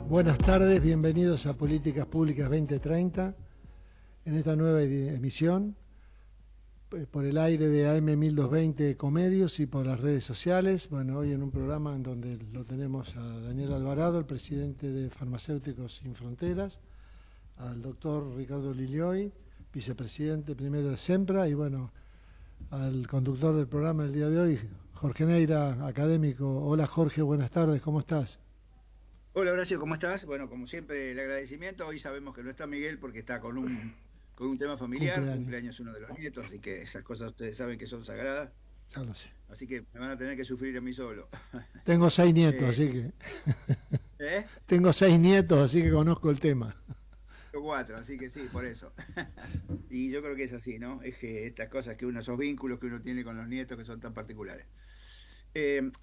Buenas tardes, bienvenidos a Políticas Públicas 2030, en esta nueva emisión, por el aire de AM 1220 Comedios y por las redes sociales. Bueno, hoy en un programa en donde lo tenemos a Daniel Alvarado, el presidente de Farmacéuticos Sin Fronteras, al doctor Ricardo Lilioy, vicepresidente primero de SEMPRA, y bueno, al conductor del programa del día de hoy, Jorge Neira, académico. Hola Jorge, buenas tardes, ¿cómo estás? Hola Horacio, ¿cómo estás? Bueno, como siempre, el agradecimiento. Hoy sabemos que no está Miguel porque está con un tema familiar, Cumpleaños, cumpleaños uno de los nietos, así que esas cosas ustedes saben que son sagradas, ya lo sé. así que me van a tener que sufrir a mí solo. Tengo 6 nietos, Eh, así que ¿Eh? tengo 6 nietos, así que conozco el tema. Yo cuatro, así que sí, por eso. Y yo creo que es así, ¿no? Es que estas cosas que uno, esos vínculos que uno tiene con los nietos que son tan particulares.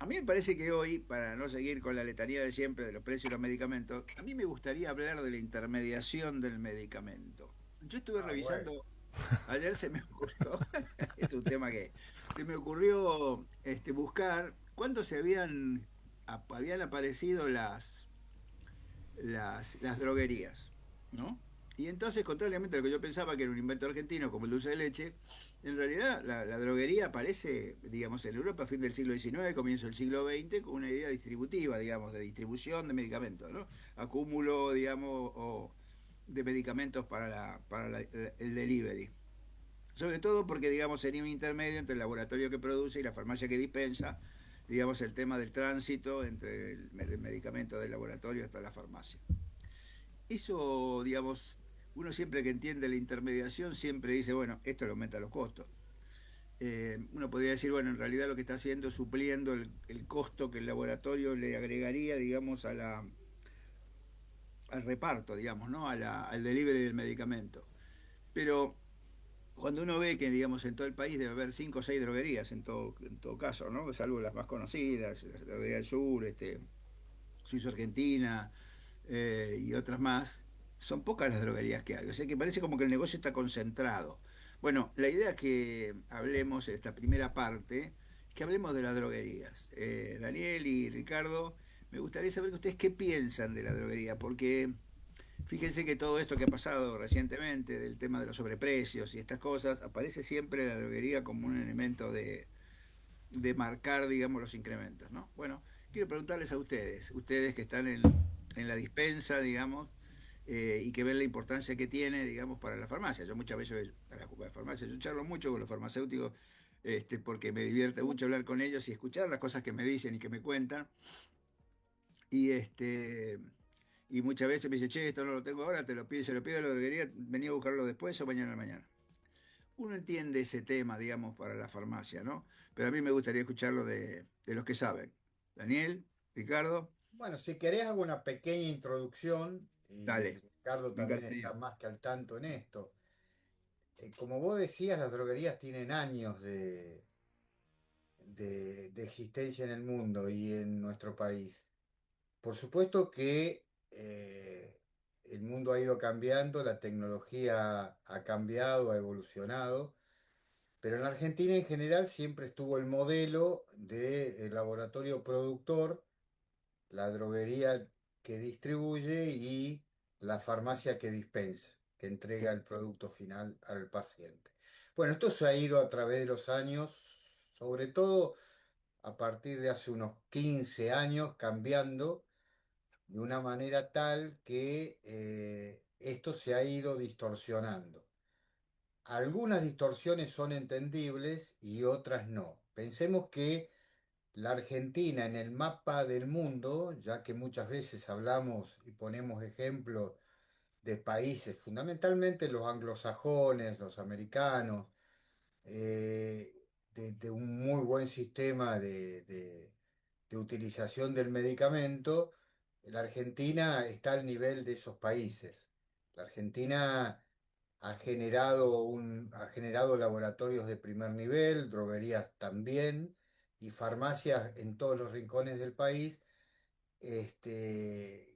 A mí me parece que hoy, para no seguir con la letanía de siempre de los precios de los medicamentos, a mí me gustaría hablar de la intermediación del medicamento. Yo estuve Ah, bueno. revisando, ayer se me ocurrió, es un tema que se me ocurrió buscar cuándo habían aparecido las droguerías, ¿no? Y entonces, contrariamente a lo que yo pensaba que era un invento argentino como el dulce de leche, en realidad la droguería aparece, digamos, en Europa a fin del siglo XIX, comienzo del siglo XX, con una idea distributiva, digamos, de distribución de medicamentos, ¿no? Acúmulo, digamos, o de medicamentos el delivery. Sobre todo porque, digamos, sería un intermedio entre el laboratorio que produce y la farmacia que dispensa, digamos, el tema del tránsito entre el medicamento del laboratorio hasta la farmacia. Eso, digamos, uno siempre que entiende la intermediación siempre dice, bueno, esto le aumenta los costos. Uno podría decir, bueno, en realidad lo que está haciendo es supliendo el costo que el laboratorio le agregaría, digamos, al reparto, digamos, ¿no? Al delivery del medicamento. Pero cuando uno ve que, digamos, en todo el país debe haber 5 o 6 droguerías en todo caso, ¿no? Salvo las más conocidas, la Droguería del Sur, Suizo Argentina, y otras más, son pocas las droguerías que hay. O sea que parece como que el negocio está concentrado. Bueno, la idea es que hablemos en esta primera parte, que hablemos de las droguerías. Daniel y Ricardo, me gustaría saber que ustedes qué piensan de la droguería, porque fíjense que todo esto que ha pasado recientemente, del tema de los sobreprecios y estas cosas, aparece siempre la droguería como un elemento de marcar, digamos, los incrementos, ¿no? Bueno, quiero preguntarles a ustedes que están en la dispensa, digamos, y que ven la importancia que tiene, digamos, para la farmacia. Yo muchas veces, para la farmacia, yo charlo mucho con los farmacéuticos, porque me divierte mucho hablar con ellos y escuchar las cosas que me dicen y que me cuentan. Y y muchas veces me dicen, che, esto no lo tengo ahora, te lo pido, se lo pido a la droguería, venía a buscarlo después o mañana a la mañana. Uno entiende ese tema, digamos, para la farmacia, ¿no? Pero a mí me gustaría escucharlo de los que saben. Daniel, Ricardo, Bueno, si querés hago una pequeña introducción y dale, Ricardo me también está encantaría. más que al tanto en esto. Como vos decías, las droguerías tienen años de existencia en el mundo y en nuestro país. Por supuesto que el mundo ha ido cambiando, la tecnología ha cambiado, ha evolucionado, pero en Argentina en general siempre estuvo el modelo de laboratorio productor, la droguería que distribuye y la farmacia que dispensa, que entrega Sí. el producto final al paciente. Bueno, esto se ha ido a través de los años, sobre todo a partir de hace unos 15 años, cambiando de una manera tal que esto se ha ido distorsionando. Algunas distorsiones son entendibles y otras no. Pensemos que la Argentina en el mapa del mundo, ya que muchas veces hablamos y ponemos ejemplos de países, fundamentalmente los anglosajones, los americanos, de un muy buen sistema de utilización del medicamento, la Argentina está al nivel de esos países. La Argentina ha generado laboratorios de primer nivel, droguerías también, y farmacias en todos los rincones del país, que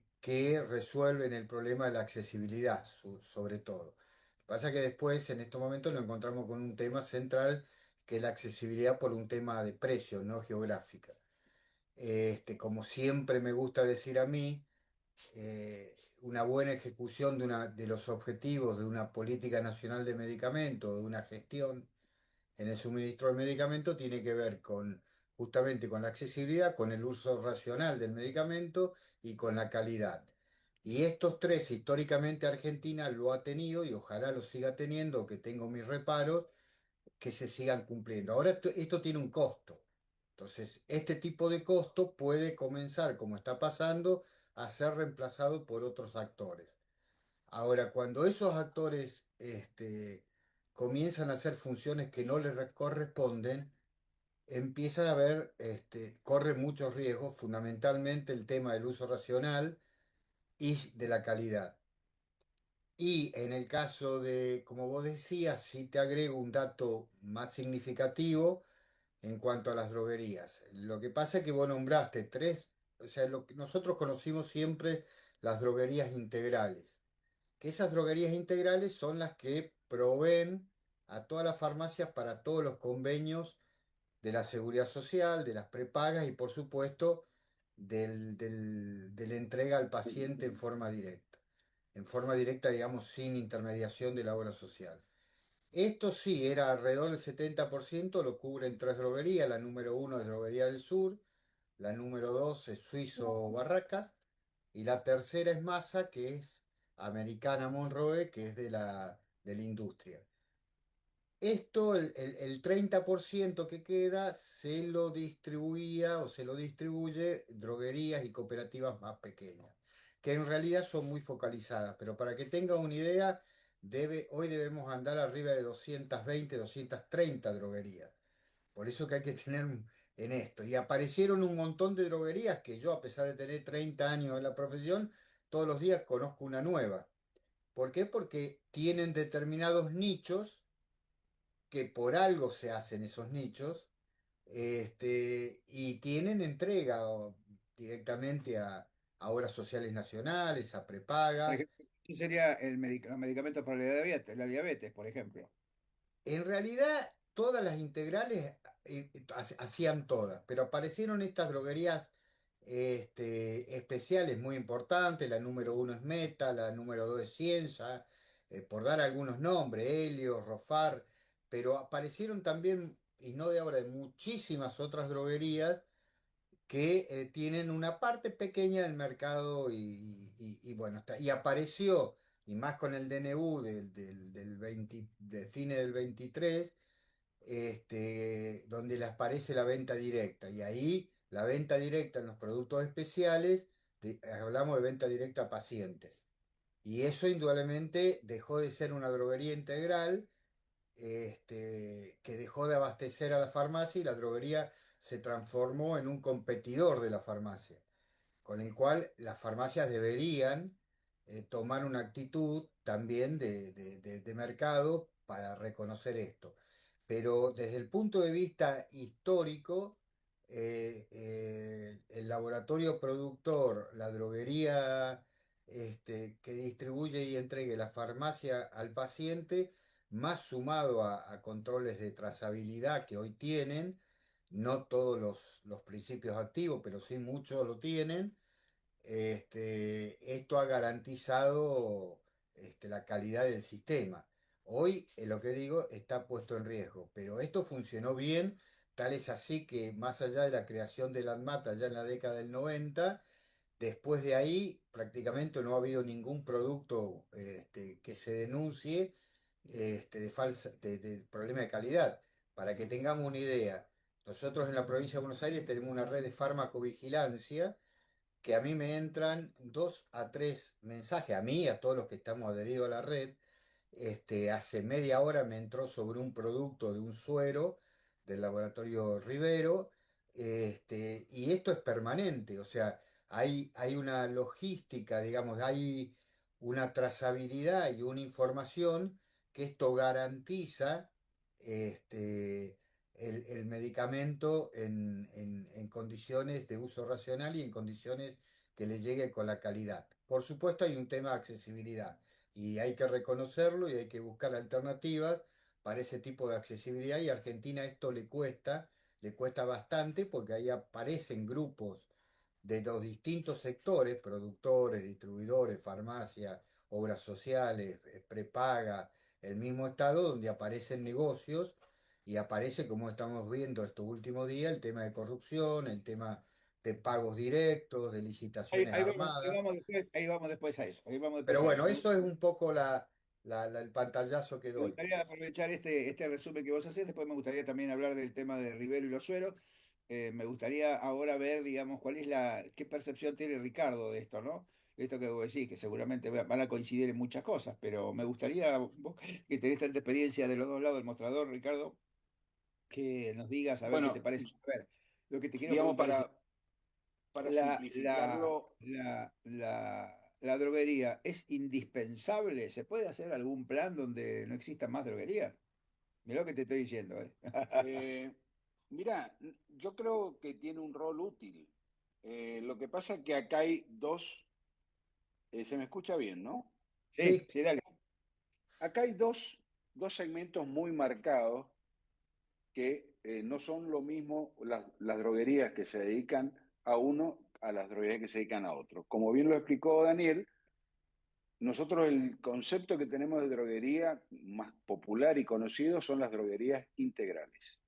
resuelven el problema de la accesibilidad, sobre todo. Lo que pasa es que después, en estos momentos, nos encontramos con un tema central, que es la accesibilidad por un tema de precio, no geográfica. Como siempre me gusta decir a mí, una buena ejecución de los objetivos de una política nacional de medicamentos, de una gestión en el suministro de medicamentos, tiene que ver con justamente con la accesibilidad, con el uso racional del medicamento y con la calidad. Y estos tres, históricamente Argentina lo ha tenido y ojalá lo siga teniendo, que tengo mis reparos, que se sigan cumpliendo. Ahora esto tiene un costo. Entonces, este tipo de costo puede comenzar, como está pasando, a ser reemplazado por otros actores. Ahora, cuando esos actores comienzan a hacer funciones que no les corresponden, empiezan a haber, corren muchos riesgos, fundamentalmente el tema del uso racional y de la calidad. Y en el caso de, como vos decías, sí te agrego un dato más significativo en cuanto a las droguerías. Lo que pasa es que vos nombraste tres, o sea, lo que nosotros conocimos siempre las droguerías integrales, que esas droguerías integrales son las que proveen a todas las farmacias para todos los convenios de la seguridad social, de las prepagas y por supuesto de la entrega al paciente en forma directa, digamos, sin intermediación de la obra social. Esto sí, era alrededor del 70%, lo cubren tres droguerías. La número uno es Droguería del Sur, la número dos es Suizo Barracas y la tercera es Masa, que es Americana Monroe, que es de la industria. Esto, el 30% que queda, se lo distribuía o se lo distribuye droguerías y cooperativas más pequeñas, que en realidad son muy focalizadas, pero para que tenga una idea, hoy debemos andar arriba de 220, 230 droguerías. Por eso que hay que tener en esto. Y aparecieron un montón de droguerías que yo, a pesar de tener 30 años en la profesión, todos los días conozco una nueva. ¿Por qué? Porque tienen determinados nichos que por algo se hacen esos nichos, y tienen entrega directamente a obras sociales nacionales, a Por prepagas. ejemplo, ¿qué sería los medicamentos para la diabetes, por ejemplo? En realidad, todas las integrales hacían todas, pero aparecieron estas droguerías especiales muy importantes. La número uno es Meta, la número dos es Cienza, por dar algunos nombres, Helios, Rofar, pero aparecieron también, y no de ahora, muchísimas otras droguerías que tienen una parte pequeña del mercado y bueno, y apareció, y más con el DNU del 20 de fines del 23, donde les aparece la venta directa. Y ahí la venta directa en los productos especiales, hablamos de venta directa a pacientes. Y eso indudablemente dejó de ser una droguería integral, que dejó de abastecer a la farmacia y la droguería se transformó en un competidor de la farmacia, con el cual las farmacias deberían tomar una actitud también de mercado para reconocer esto. Pero desde el punto de vista histórico, el laboratorio productor, la droguería que distribuye y entregue la farmacia al paciente, más sumado a controles de trazabilidad que hoy tienen, no todos los principios activos, pero sí muchos lo tienen. Esto ha garantizado la calidad del sistema. Hoy, lo que digo, está puesto en riesgo, pero esto funcionó bien, tal es así que más allá de la creación de la ANMAT ya en la década del 90, después de ahí prácticamente no ha habido ningún producto que se denuncie de problema de calidad. Para que tengamos una idea, nosotros en la provincia de Buenos Aires tenemos una red de farmacovigilancia que a mí me entran dos a tres mensajes, a mí y a todos los que estamos adheridos a la red. Hace media hora me entró sobre un producto de un suero del laboratorio Rivero, y esto es permanente, o sea, hay una logística, digamos, hay una trazabilidad y una información que esto garantiza el medicamento en condiciones de uso racional y en condiciones que le llegue con la calidad. Por supuesto, hay un tema de accesibilidad y hay que reconocerlo y hay que buscar alternativas para ese tipo de accesibilidad y a Argentina esto le cuesta bastante porque ahí aparecen grupos de los distintos sectores, productores, distribuidores, farmacias, obras sociales, prepaga, el mismo Estado, donde aparecen negocios y aparece, como estamos viendo estos últimos días, el tema de corrupción, el tema de pagos directos, de licitaciones armadas. Ahí vamos después a eso. Ahí vamos Pero después a bueno, eso. eso es un poco el pantallazo que Me doy. gustaría aprovechar este resumen que vos hacés, después me gustaría también hablar del tema de Rivero y los suelos. Me gustaría ahora ver, digamos, qué percepción tiene Ricardo de esto, ¿no? De esto que vos decís, que seguramente van a coincidir en muchas cosas, pero me gustaría, vos que tenés tanta experiencia de los dos lados del mostrador, Ricardo, que nos digas a ver qué te Bueno, parece. A ver, lo que te quiero digamos, preguntar es, para ¿la, la, simplificarlo, la droguería es indispensable? ¿Se puede hacer algún plan donde no existan más droguerías? Mirá lo que te estoy diciendo, ¿eh? eh, mira, yo creo que tiene un rol útil. Lo que pasa es que acá hay dos, se me escucha bien, ¿no? Sí, Sí, sí, dale. Acá hay dos segmentos muy marcados que no son lo mismo las droguerías que se dedican a uno a las droguerías que se dedican a otro. Como bien lo explicó Daniel, nosotros el concepto que tenemos de droguería más popular y conocido son las droguerías integrales,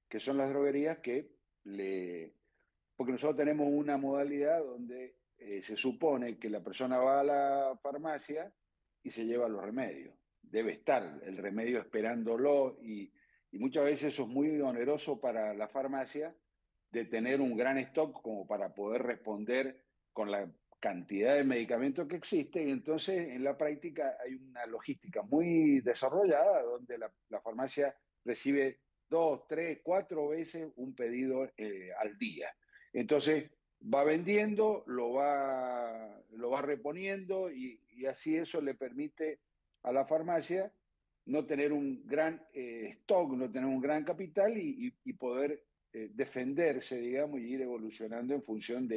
que son las droguerías porque nosotros tenemos una modalidad donde se supone que la persona va a la farmacia y se lleva los remedios. Debe estar el remedio esperándolo y muchas veces eso es muy oneroso para la farmacia de tener un gran stock como para poder responder con la cantidad de medicamentos que existe. Y entonces en la práctica hay una logística muy desarrollada donde la farmacia recibe 2, 3, 4 veces un pedido al día. Entonces va vendiendo, lo va reponiendo y así eso le permite a la farmacia no tener un gran stock, no tener un gran capital y poder defenderse, digamos, y ir evolucionando en función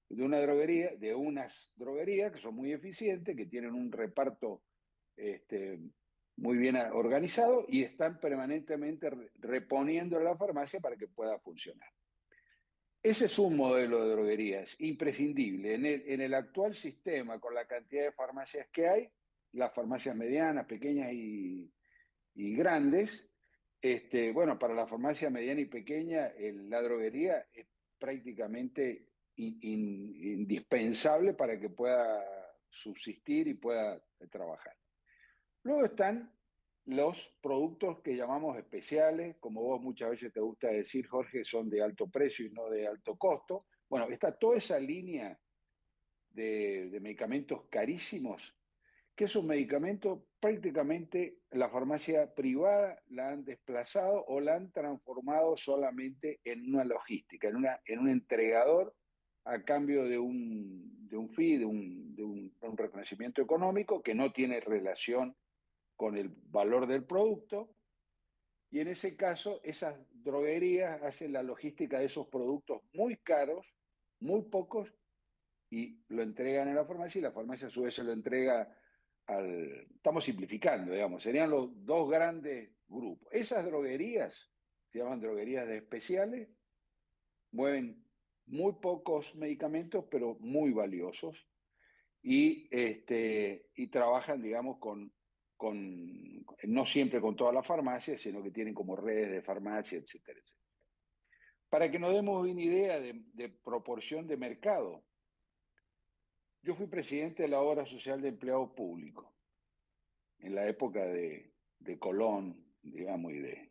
una droguería, de unas droguerías que son muy eficientes, que tienen un reparto este, muy bien organizado y están permanentemente reponiendo a la farmacia para que pueda funcionar. Ese es un modelo de droguerías imprescindible. En el actual sistema, con la cantidad de farmacias que hay, las farmacias medianas, pequeñas y grandes, bueno, para la farmacia mediana y pequeña, la droguería es prácticamente indispensable para que pueda subsistir y pueda trabajar. Luego están los productos que llamamos especiales, como vos muchas veces te gusta decir, Jorge, son de alto precio y no de alto costo. Bueno, está toda esa línea de medicamentos carísimos, que esos medicamentos prácticamente la farmacia privada la han desplazado o la han transformado solamente en una logística, en un entregador a cambio de un fee, de un reconocimiento económico que no tiene relación con el valor del producto, y en ese caso esas droguerías hacen la logística de esos productos muy caros, muy pocos, y lo entregan en la farmacia y la farmacia a su vez se lo entrega Estamos simplificando, digamos, serían los dos grandes grupos. Esas droguerías, se llaman droguerías de especiales, mueven muy pocos medicamentos, pero muy valiosos, y trabajan, digamos, no siempre con todas las farmacias, sino que tienen como redes de farmacia, etcétera, etcétera. Para que nos demos una idea de proporción de mercado, yo fui presidente de la Obra Social de Empleado Público en la época de Colón, digamos, y de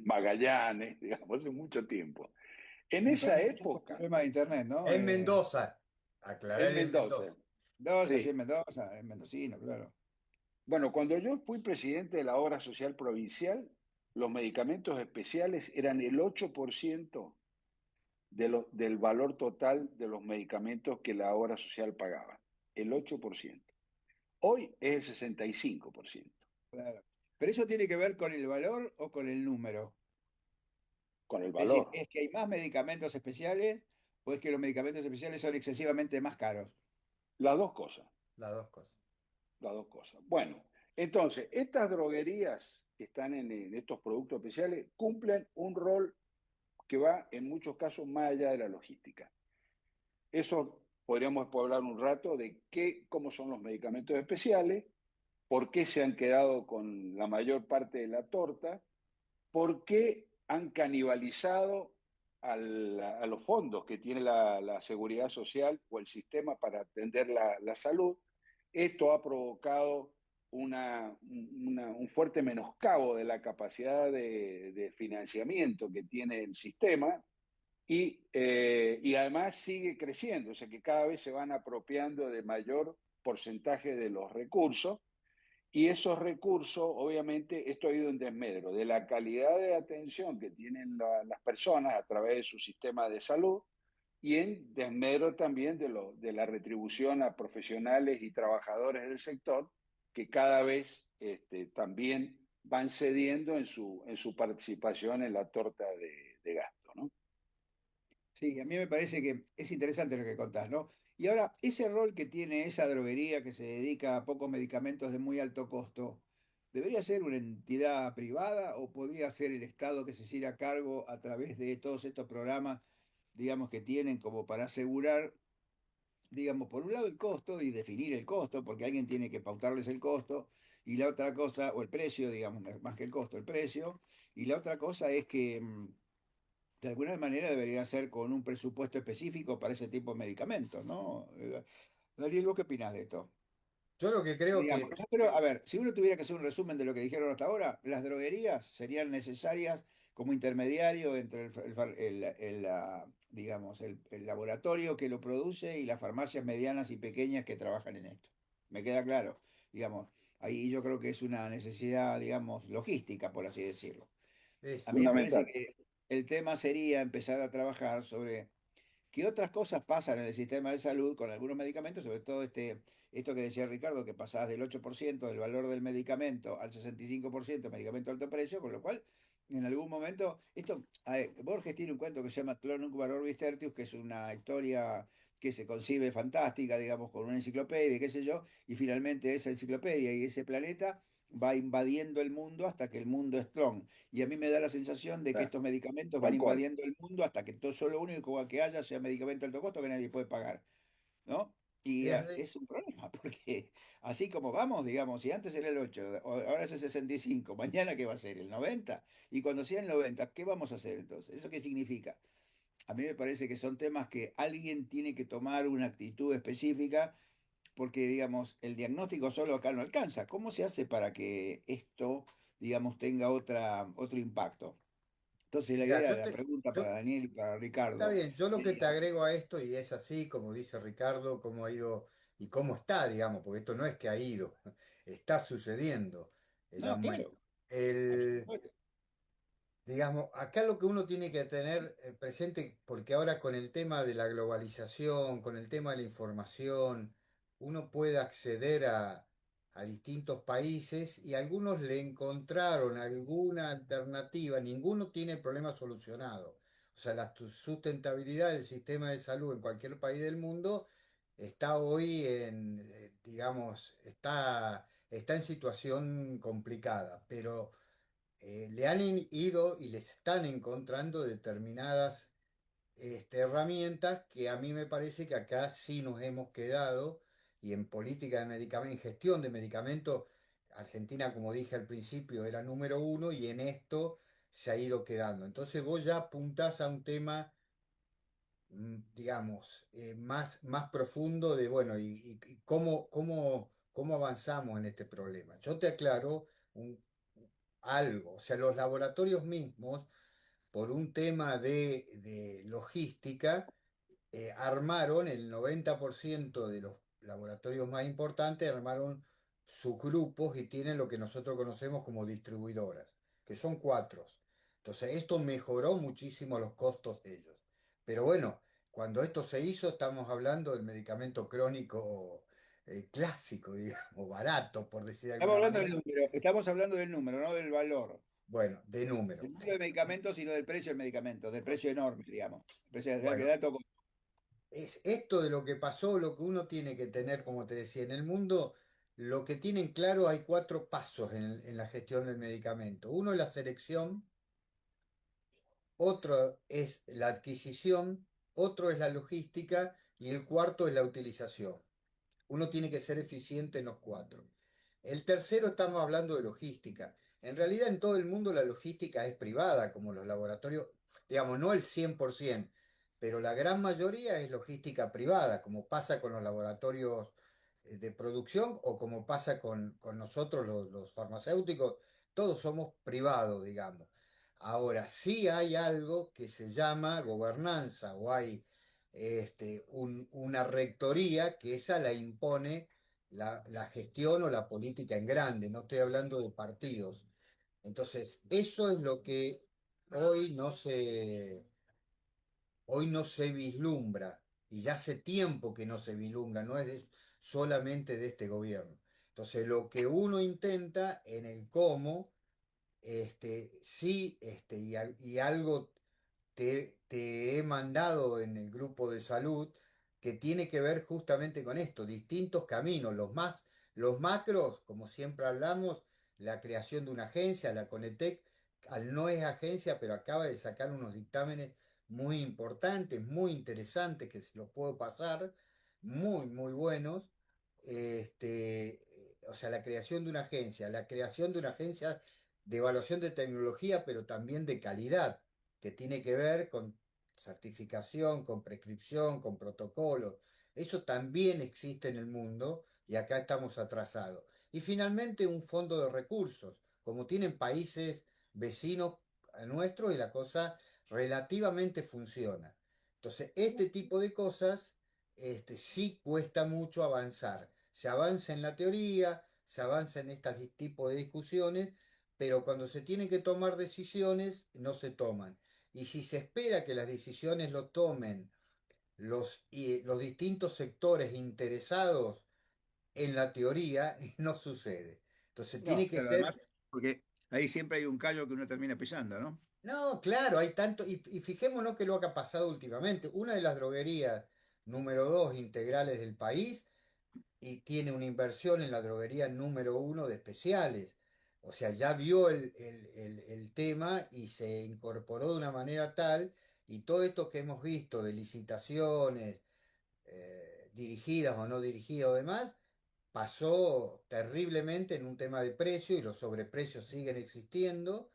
Magallanes, digamos, hace mucho tiempo. En Cuando esa había muchos época, problemas de internet, ¿no? en Mendoza, en aclarar en Mendoza, Mendoza. Mendoza, sí, sí. Mendoza, es mendocino, claro. Bueno, cuando yo fui presidente de la Obra Social Provincial, los medicamentos especiales eran el 8% del valor total de los medicamentos que la Obra Social pagaba. El 8%. Hoy es el 65%, Claro. Pero eso tiene que ver con el valor o con el número. con el Es decir, valor. ¿es que hay más medicamentos especiales o es que los medicamentos especiales son excesivamente más caros? Las dos cosas, Las dos cosas. las dos cosas. Bueno, entonces, estas droguerías que están en estos productos especiales cumplen un rol que va en muchos casos más allá de la logística. eso podríamos hablar un rato de cómo son los medicamentos especiales, por qué se han quedado con la mayor parte de la torta, por qué han canibalizado a los fondos que tiene la seguridad social o el sistema para atender la salud. Esto ha provocado un fuerte menoscabo de la capacidad de financiamiento que tiene el sistema y además sigue creciendo, o sea que cada vez se van apropiando de mayor porcentaje de los recursos y esos recursos, obviamente, esto ha ido en desmedro de la calidad de atención que tienen las personas a través de su sistema de salud y en desmedro también de la retribución a profesionales y trabajadores del sector que cada vez también van cediendo en su participación en la torta de gasto, ¿no? Sí, a mí me parece que es interesante lo que contás, ¿no? Y ahora, ese rol que tiene esa droguería que se dedica a pocos medicamentos de muy alto costo, ¿debería ser una entidad privada o podría ser el Estado que se hiciera a cargo a través de todos estos programas, digamos, que tienen como para asegurar, digamos, por un lado el costo y definir el costo, porque alguien tiene que pautarles el costo, y la otra cosa, o el precio, digamos, más que el costo, el precio, y la otra cosa es que de alguna manera debería ser con un presupuesto específico para ese tipo de medicamentos, ¿no? Daniel, ¿vos qué opinás de esto? Yo lo que creo Digamos, que, yo creo, a ver, si uno tuviera que hacer un resumen de lo que dijeron hasta ahora, las droguerías serían necesarias como intermediario entre digamos, el laboratorio que lo produce y las farmacias medianas y pequeñas que trabajan en esto. Me queda claro, digamos, ahí yo creo que es una necesidad, digamos, logística, por así decirlo. A es, mí me parece Fundamental. que el tema sería empezar a trabajar sobre qué otras cosas pasan en el sistema de salud con algunos medicamentos, sobre todo esto que decía Ricardo, que pasás del 8% del valor del medicamento al 65% de medicamento de alto precio, con lo cual en algún momento, Borges tiene un cuento que se llama Clonum Orbis Tertius, que es una historia que se concibe fantástica, digamos, con una enciclopedia, qué sé yo, y finalmente esa enciclopedia y ese planeta va invadiendo el mundo hasta que el mundo es clon. Y a mí me da la sensación de que estos medicamentos van Tal cual. invadiendo el mundo hasta que todo solo lo único que haya sea medicamento de alto costo que nadie puede pagar, ¿no? Y es re- es un problema, porque así como vamos, digamos, si antes era el 8, ahora es el 65, mañana ¿qué va a ser? ¿El 90? Y cuando sea el 90, ¿qué vamos a hacer entonces? ¿Eso qué significa? A mí me parece que son temas que alguien tiene que tomar una actitud específica, porque, digamos, el diagnóstico solo acá no alcanza. ¿Cómo se hace para que esto, digamos, tenga otro impacto? Entonces la Mira, idea, la pregunta para yo- Daniel y para está Ricardo bien, yo lo que te sería, agrego a esto, y es así, como dice Ricardo, cómo ha ido y cómo está, digamos, porque esto no es que ha ido, está sucediendo el no, claro, aumento. El, absolutamente. digamos, acá lo que uno tiene que tener presente, porque ahora con el tema de la globalización, con el tema de la información, uno puede acceder a distintos países y algunos le encontraron alguna alternativa, ninguno tiene el problema solucionado. O sea, la sustentabilidad del sistema de salud en cualquier país del mundo está hoy digamos, está en situación complicada, pero le han ido y les están encontrando determinadas herramientas que a mí me parece que acá sí nos hemos quedado y en política de medicamento, en gestión de medicamentos, Argentina, como dije al principio, era número uno y en esto se ha ido quedando. Entonces vos ya apuntás a un tema, digamos, más profundo de, bueno, y cómo avanzamos en este problema. Yo te aclaro algo, o sea, los laboratorios mismos, por un tema de logística, armaron el 90% de los laboratorios más importantes, armaron sus grupos y tienen lo que nosotros conocemos como distribuidoras, que son cuatro. Entonces, esto mejoró muchísimo los costos de ellos. Pero bueno, cuando esto se hizo, estamos hablando del medicamento crónico clásico, digamos, barato, por decir de Estamos alguna hablando del manera. número, estamos hablando del número, no del valor. Bueno, de número. El número de medicamentos, sino del precio del medicamento, del precio enorme, digamos. El precio de Bueno, alto costo. es esto de lo que pasó, lo que uno tiene que tener, como te decía, en el mundo, lo que tienen claro, hay cuatro pasos en la gestión del medicamento. Uno es la selección, otro es la adquisición, otro es la logística y el cuarto es la utilización. Uno tiene que ser eficiente en los cuatro. El tercero, estamos hablando de logística. En realidad en todo el mundo la logística es privada, como los laboratorios, digamos, no el 100%, pero la gran mayoría es logística privada, como pasa con los laboratorios de producción o como pasa con nosotros los farmacéuticos, todos somos privados, digamos. Ahora, sí hay algo que se llama gobernanza o hay una rectoría que esa la impone la gestión o la política en grande, no estoy hablando de partidos. Entonces, eso es lo que hoy no se, hoy no se vislumbra, y ya hace tiempo que no se vislumbra, no es solamente de este gobierno. Entonces, lo que uno intenta en el cómo, sí, y algo te he mandado en el grupo de salud que tiene que ver justamente con esto, distintos caminos, los macros, como siempre hablamos, la creación de una agencia, la Conetec, al no es agencia, pero acaba de sacar unos dictámenes muy importantes, muy interesantes, que se los puedo pasar, muy, muy buenos. O sea, la creación de una agencia de evaluación de tecnología, pero también de calidad que tiene que ver con certificación, con prescripción, con protocolos. Eso también existe en el mundo y acá estamos atrasados. Y finalmente un fondo de recursos, como tienen países vecinos a nuestros y la cosa relativamente funciona. Entonces, este tipo de cosas sí cuesta mucho avanzar. Se avanza en la teoría, se avanza en este tipo de discusiones, pero cuando se tienen que tomar decisiones, no se toman. Y si se espera que las decisiones lo tomen los distintos sectores interesados en la teoría, no sucede. Entonces tiene No, que pero además, ser, porque ahí siempre hay un callo que uno termina pisando, ¿no? no, claro, hay tanto, y fijémonos que lo que ha pasado últimamente. Una de las droguerías número 2 integrales del país y tiene una inversión en la droguería número 1 de especiales. O sea, ya vio el tema y se incorporó de una manera tal, y todo esto que hemos visto de licitaciones, dirigidas o no dirigidas o demás, pasó terriblemente en un tema de precio y los sobreprecios siguen existiendo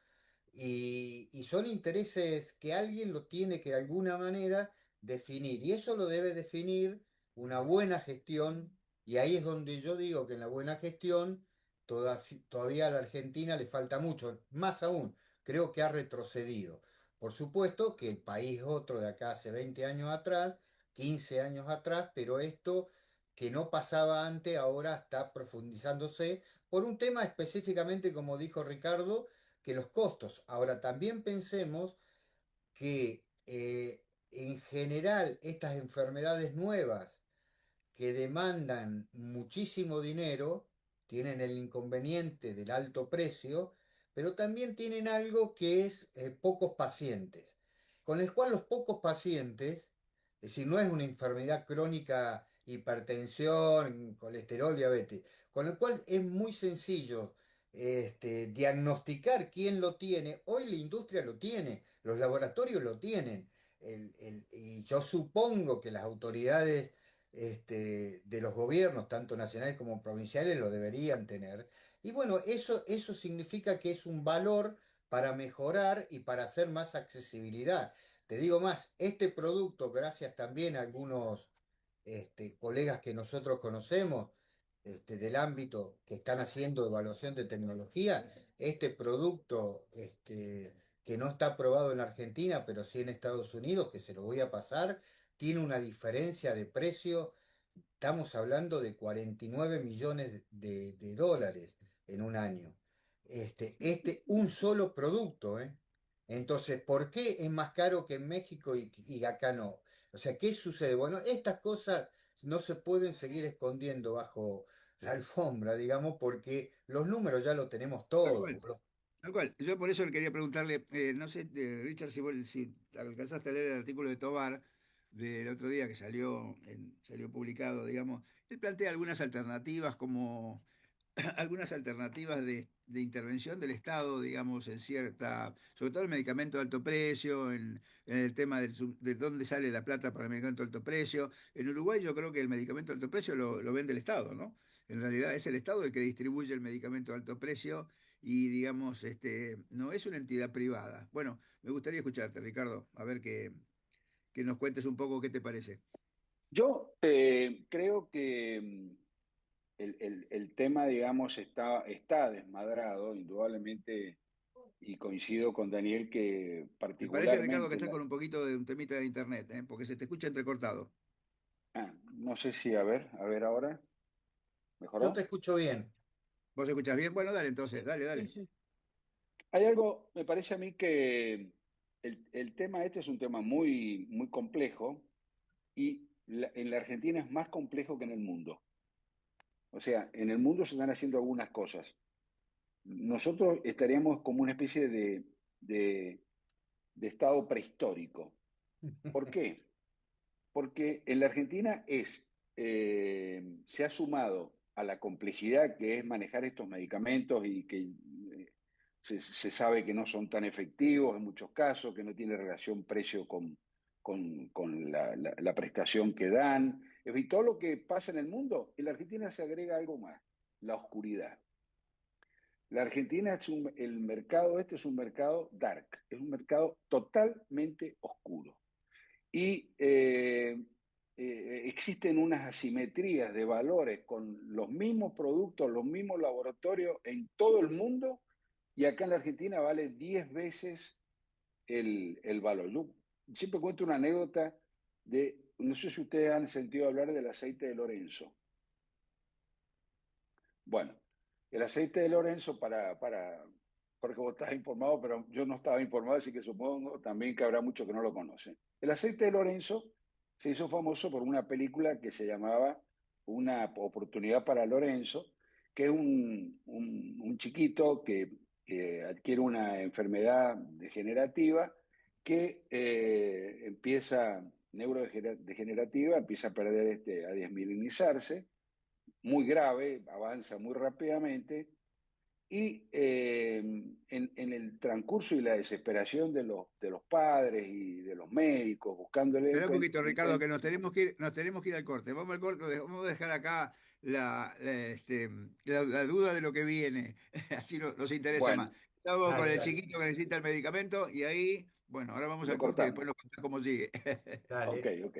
y son intereses que alguien lo tiene que de alguna manera definir y eso lo debe definir una buena gestión y ahí es donde yo digo que en la buena gestión todavía a la Argentina le falta mucho, más aún, creo que ha retrocedido. Por supuesto que el país es otro de acá hace 20 años atrás, 15 años atrás, pero esto que no pasaba antes ahora está profundizándose por un tema específicamente, como dijo Ricardo, que los costos. Ahora, también pensemos que en general estas enfermedades nuevas que demandan muchísimo dinero, tienen el inconveniente del alto precio, pero también tienen algo que es pocos pacientes, con el cual los pocos pacientes, es decir, no es una enfermedad crónica, hipertensión, colesterol, diabetes, con el cual es muy sencillo diagnosticar quién lo tiene. Hoy la industria lo tiene, los laboratorios lo tienen, y yo supongo que las autoridades de los gobiernos, tanto nacionales como provinciales, lo deberían tener. Y bueno, eso significa que es un valor para mejorar y para hacer más accesibilidad. Te digo más, este producto, gracias también a algunos colegas que nosotros conocemos, del ámbito que están haciendo evaluación de tecnología, este producto que no está aprobado en Argentina, pero sí en Estados Unidos, que se lo voy a pasar, tiene una diferencia de precio. Estamos hablando de 49 millones de dólares en un año. Un solo producto, ¿eh? Entonces, ¿por qué es más caro que en México y acá no? O sea, ¿qué sucede? Bueno, estas cosas no se pueden seguir escondiendo bajo la alfombra, digamos, porque los números ya los tenemos Tal todos. cual. Tal cual. Yo por eso le quería preguntarle, no sé, Richard, si alcanzaste a leer el artículo de Tobar del otro día que salió publicado, digamos. Él plantea algunas alternativas como algunas alternativas de intervención del Estado, digamos, en cierta, sobre todo el medicamento de alto precio, en el tema de dónde sale la plata para el medicamento de alto precio. En Uruguay yo creo que el medicamento de alto precio lo vende el Estado, ¿no? En realidad es el Estado el que distribuye el medicamento de alto precio y, digamos, no es una entidad privada. Bueno, me gustaría escucharte, Ricardo, a ver que nos cuentes un poco qué te parece. Yo creo que el tema, digamos, está desmadrado, indudablemente, y coincido con Daniel que Me parece, Ricardo, que particularmente estás con un poquito de un temita de internet, ¿eh? Porque se te escucha entrecortado. no sé si, a ver ahora, Yo te ¿mejoró? escucho bien. ¿Vos escuchás bien? Bueno, dale entonces, Sí, dale, sí, dale. sí. Hay algo, me parece a mí que el tema este es un tema muy, muy complejo y en la Argentina es más complejo que en el mundo. O sea, en el mundo se están haciendo algunas cosas. Nosotros estaríamos como una especie de, de estado prehistórico. ¿Por qué? Porque en la Argentina se ha sumado a la complejidad que es manejar estos medicamentos y que se sabe que no son tan efectivos en muchos casos, que no tiene relación precio con la prestación que dan. En fin, todo lo que pasa en el mundo, en la Argentina se agrega algo más, la oscuridad. La Argentina el mercado este es un mercado dark, es un mercado totalmente oscuro. Y existen unas asimetrías de valores con los mismos productos, los mismos laboratorios en todo el mundo, y acá en la Argentina vale 10 veces el valor. Yo siempre cuento una anécdota no sé si ustedes han sentido hablar del aceite de Lorenzo. Bueno, el aceite de Lorenzo porque vos estás informado, pero yo no estaba informado, así que supongo también que habrá muchos que no lo conocen. El aceite de Lorenzo se hizo famoso por una película que se llamaba Una oportunidad para Lorenzo, que es un chiquito que adquiere una enfermedad degenerativa que empieza, neurodegenerativa, empieza a perder, a desmielinizarse muy grave, avanza muy rápidamente y en el transcurso y la desesperación de los padres y de los médicos buscándole, Espera un poquito, Ricardo, que nos tenemos que ir al corte. Vamos al corte, vamos a dejar acá la duda de lo que viene, así nos interesa más. bueno, Estamos con Dale, el dale, chiquito que necesita el medicamento y ahí, bueno, ahora vamos lo al corte y después cortamos. nos contás cómo sigue. Ok, dale. ok.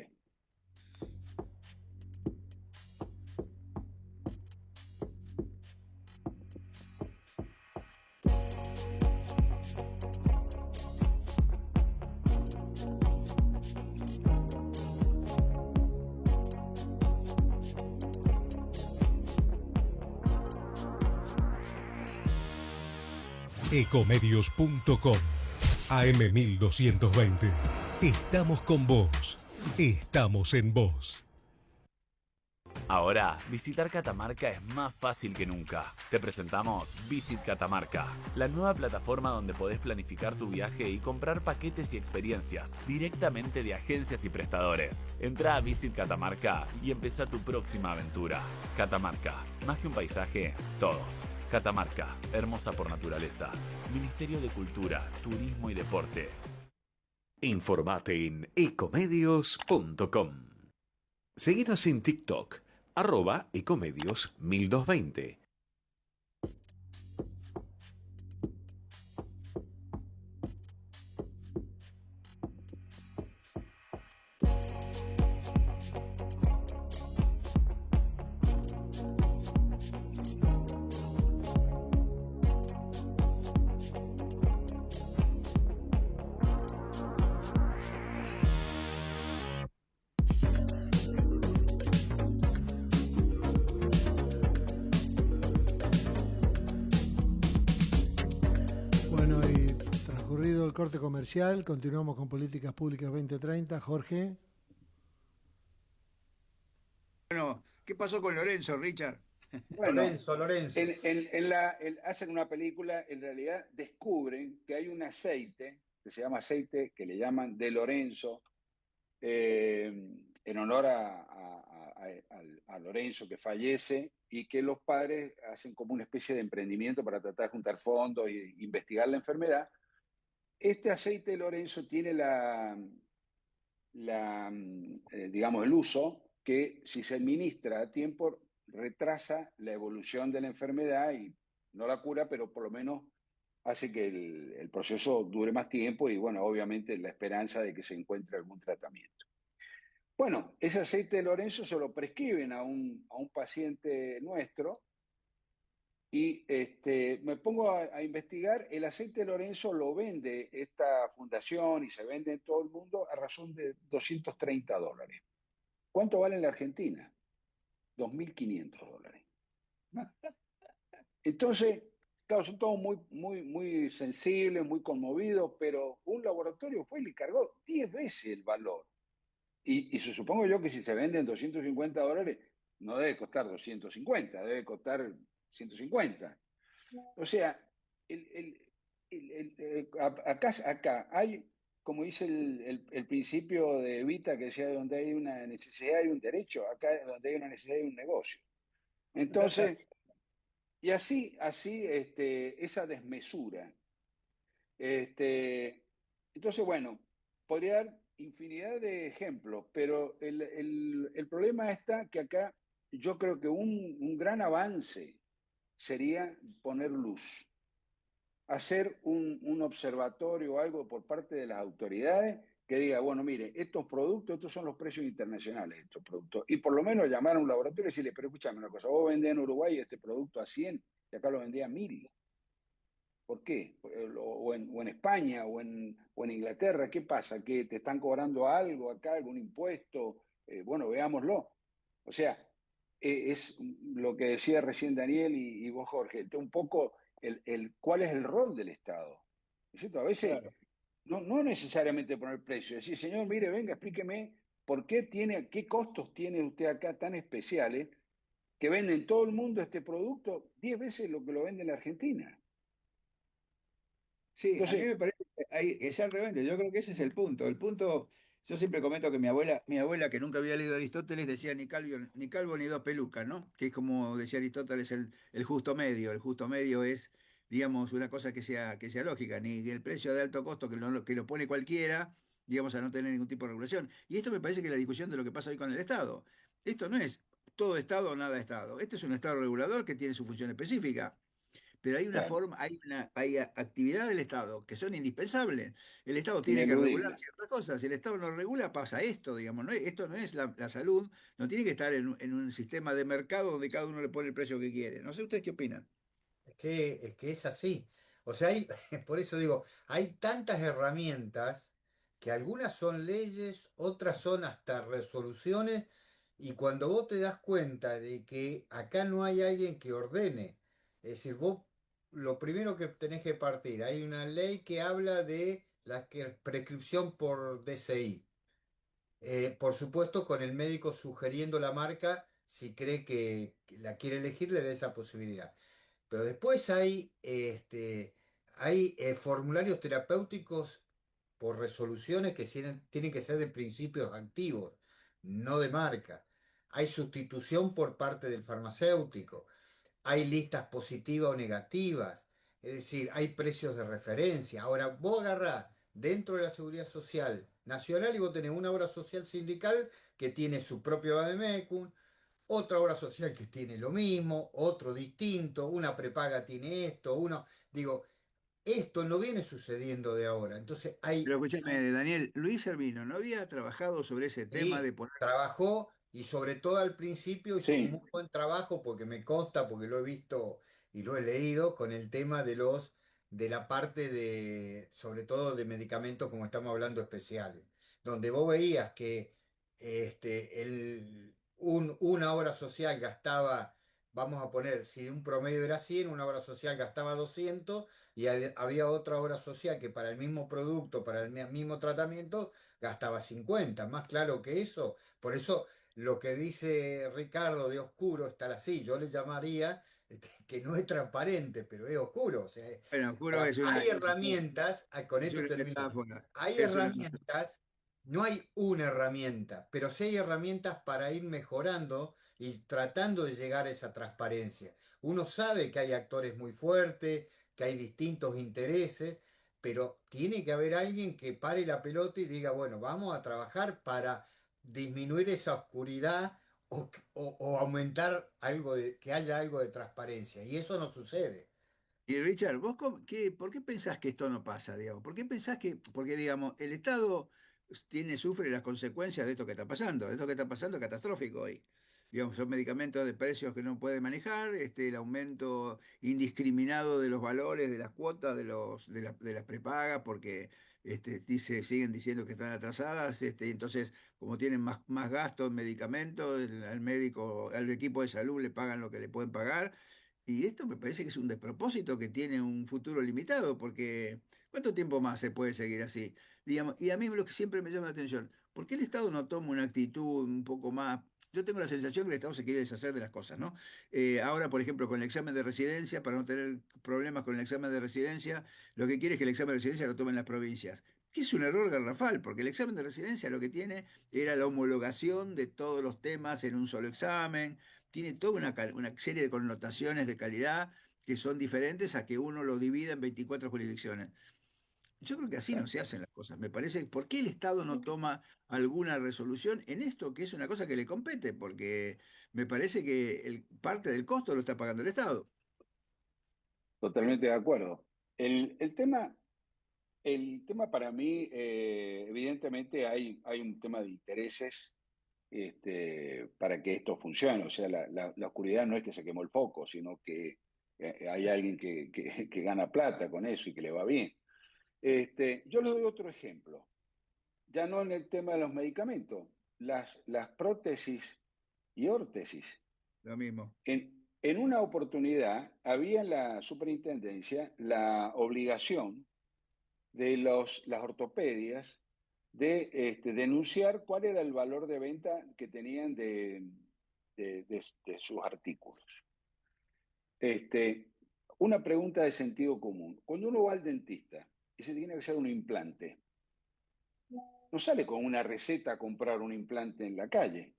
Ecomedios.com AM1220. Estamos con vos. Estamos en vos. Ahora, visitar Catamarca es más fácil que nunca. Te presentamos Visit Catamarca, la nueva plataforma donde podés planificar tu viaje y comprar paquetes y experiencias directamente de agencias y prestadores. Entra a Visit Catamarca y empezá tu próxima aventura. Catamarca, más que un paisaje, todos. Catamarca, hermosa por naturaleza. Ministerio de Cultura, Turismo y Deporte. Informate en ecomedios.com. Seguinos en TikTok, @ecomedios1220. Bueno, y transcurrido el corte comercial, continuamos con Políticas Públicas 2030. Jorge. Bueno, ¿qué pasó con Lorenzo, Richard? Bueno, Lorenzo. hacen una película, en realidad descubren que hay un aceite que se llama aceite que le llaman de Lorenzo, en honor a Lorenzo, que fallece, y que los padres hacen como una especie de emprendimiento para tratar de juntar fondos e investigar la enfermedad. Este aceite de Lorenzo tiene digamos, el uso que, si se administra a tiempo, retrasa la evolución de la enfermedad y no la cura, pero por lo menos hace que el proceso dure más tiempo y, bueno, obviamente la esperanza de que se encuentre algún tratamiento. Bueno, ese aceite de Lorenzo se lo prescriben a un paciente nuestro y me pongo a investigar. El aceite de Lorenzo lo vende esta fundación y se vende en todo el mundo a razón de $230. ¿Cuánto vale en la Argentina? $2.500. Entonces, claro, son todos muy, muy, muy sensibles, muy conmovidos, pero un laboratorio fue y le cargó 10 veces el valor. Y se supongo yo que si se venden $250, no debe costar 250, debe costar 150. O sea, acá hay, como dice el principio de Evita, que decía, donde hay una necesidad hay un derecho, acá donde hay una necesidad hay un negocio. Entonces, y así esa desmesura. Entonces, bueno, podría dar infinidad de ejemplos, pero el problema está que acá yo creo que un gran avance sería poner luz, hacer un observatorio o algo por parte de las autoridades que diga, bueno, mire, estos son los precios internacionales de estos productos, y por lo menos llamar a un laboratorio y decirle, pero escúchame una cosa, vos vendés en Uruguay este producto a 100 y acá lo vendés a 1000. ¿Por qué? O en España o en Inglaterra, ¿qué pasa? ¿Que te están cobrando algo acá, algún impuesto? Bueno, veámoslo. O sea, es lo que decía recién Daniel y vos, Jorge, un poco cuál es el rol del Estado. ¿No es cierto? A veces no necesariamente poner precio, decir, señor, mire, venga, explíqueme qué costos tiene usted acá tan especiales que venden todo el mundo este producto 10 veces lo que lo vende en la Argentina. Sí, a mí Entonces, me parece que exactamente, yo creo que ese es el punto. El punto, yo siempre comento que mi abuela que nunca había leído Aristóteles decía ni calvo ni dos pelucas, ¿no? Que es como decía Aristóteles, el justo medio. El justo medio es, digamos, una cosa que sea lógica, ni el precio de alto costo que lo pone cualquiera, digamos, a no tener ningún tipo de regulación. Y esto me parece que es la discusión de lo que pasa hoy con el Estado. Esto no es todo Estado o nada Estado. Este es un Estado regulador que tiene su función específica. Pero hay una claro, forma, hay actividades del Estado que son indispensables. El Estado tiene que regular ineludible. ciertas cosas. Si el Estado no regula, pasa esto, digamos. Esto no es la salud, no tiene que estar en un sistema de mercado donde cada uno le pone el precio que quiere. No sé ustedes qué opinan. Es que es así. O sea, por eso digo, hay tantas herramientas que algunas son leyes, otras son hasta resoluciones, y cuando vos te das cuenta de que acá no hay alguien que ordene, es decir, vos lo primero que tenés que partir, hay una ley que habla de la prescripción por DCI. Por supuesto, con el médico sugiriendo la marca, si cree que la quiere elegir, le dé esa posibilidad. Pero después hay formularios terapéuticos por resoluciones que tienen que ser de principios activos, no de marca. Hay sustitución por parte del farmacéutico. Hay listas positivas o negativas. Es decir, hay precios de referencia. Ahora, vos agarrás dentro de la Seguridad Social Nacional y vos tenés una obra social sindical que tiene su propio Bademecum, otra obra social que tiene lo mismo, otro distinto, una prepaga tiene esto, digo, esto no viene sucediendo de ahora. Entonces Pero escúchame, Daniel, Luis Servino, ¿no había trabajado sobre ese tema de sí, poner... trabajó y sobre todo al principio hizo un Sí, muy buen trabajo porque me consta, porque lo he visto y lo he leído con el tema de la parte sobre todo de medicamentos como estamos hablando especiales, donde vos veías que una obra social gastaba, vamos a poner, si un promedio era 100, una obra social gastaba 200 y había otra obra social que para el mismo producto, para el mismo tratamiento, gastaba 50. Más claro que eso. Por eso lo que dice Ricardo de oscuro está así. Yo le llamaría que no es transparente, pero es oscuro. O sea, Bueno, juro que hay herramientas, con es esto una termino, metáfora. hay Es una herramientas no hay una herramienta, pero sí hay herramientas para ir mejorando y tratando de llegar a esa transparencia. Uno sabe que hay actores muy fuertes, que hay distintos intereses, pero tiene que haber alguien que pare la pelota y diga, bueno, vamos a trabajar para disminuir esa oscuridad o aumentar algo que haya algo de transparencia. Y eso no sucede. Y Richard, ¿por qué pensás que esto no pasa, digamos? ¿Por qué pensás que, porque digamos, el Estado sufre las consecuencias de esto que está pasando? De esto que está pasando es catastrófico hoy. Digamos, son medicamentos de precios que no puede manejar, el aumento indiscriminado de los valores, de las cuotas, de las prepagas, porque siguen diciendo que están atrasadas, y entonces, como tienen más gastos en medicamentos, al médico, al equipo de salud le pagan lo que le pueden pagar. Y esto me parece que es un despropósito que tiene un futuro limitado, porque ¿cuánto tiempo más se puede seguir así? Digamos, y a mí lo que siempre me llama la atención, ¿por qué el Estado no toma una actitud un poco más? Yo tengo la sensación que el Estado se quiere deshacer de las cosas, ¿no? Ahora, por ejemplo, con el examen de residencia, para no tener problemas con el examen de residencia, lo que quiere es que el examen de residencia lo tomen las provincias. Que es un error garrafal, porque el examen de residencia lo que tiene era la homologación de todos los temas en un solo examen, tiene toda una serie de connotaciones de calidad que son diferentes a que uno lo divida en 24 jurisdicciones. Yo creo que así no se hacen las cosas. Me parece, ¿por qué el Estado no toma alguna resolución en esto que es una cosa que le compete? Porque me parece que parte del costo lo está pagando el Estado. Totalmente de acuerdo. El tema, el tema para mí, evidentemente hay un tema de intereses para que esto funcione. O sea, la oscuridad no es que se quemó el foco, sino que hay alguien que gana plata con eso y que le va bien. Yo le doy otro ejemplo, ya no en el tema de los medicamentos, las prótesis y órtesis. Lo mismo. En una oportunidad había en la superintendencia la obligación de las ortopedias de denunciar cuál era el valor de venta que tenían de sus artículos. Una pregunta de sentido común. Cuando uno va al dentista y se tiene que hacer un implante, no sale con una receta a comprar un implante en la calle.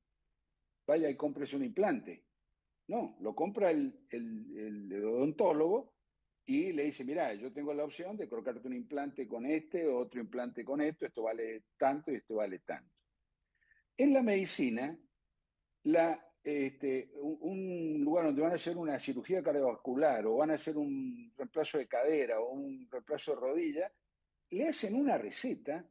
Vaya y cómprese un implante. No, lo compra el odontólogo y le dice, mira, yo tengo la opción de colocarte un implante con otro implante con esto vale tanto y esto vale tanto. En la medicina, un lugar donde van a hacer una cirugía cardiovascular o van a hacer un reemplazo de cadera o un reemplazo de rodilla, le hacen una receta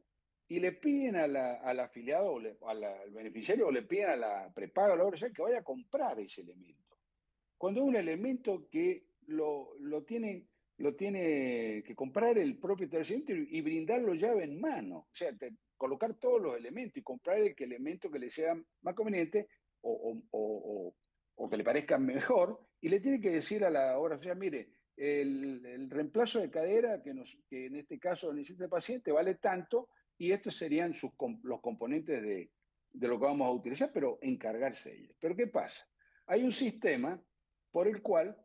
y le piden al afiliado al beneficiario o le piden a la prepaga o la obra que vaya a comprar ese elemento. Cuando es un elemento que lo tiene que comprar el propio establecimiento y brindarlo llave en mano, o sea, colocar todos los elementos y comprar el elemento que le sea más conveniente o que le parezca mejor, y le tiene que decir a la obra social, mire, el reemplazo de cadera que en este caso necesita el paciente vale tanto y estos serían los componentes de lo que vamos a utilizar, pero encargarse de ellos. Pero ¿qué pasa? Hay un sistema por el cual,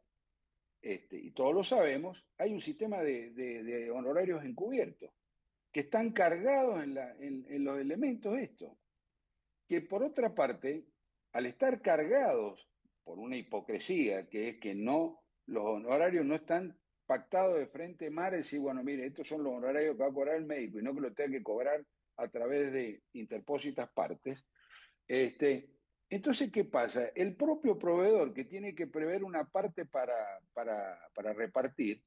y todos lo sabemos, hay un sistema de honorarios encubiertos que están cargados en los elementos estos, que por otra parte, al estar cargados por una hipocresía, que es que los honorarios no están pactados de frente mar, decir, bueno, mire, estos son los honorarios que va a cobrar el médico y no que lo tenga que cobrar a través de interpósitas partes. Entonces, ¿qué pasa? El propio proveedor que tiene que prever una parte para repartir,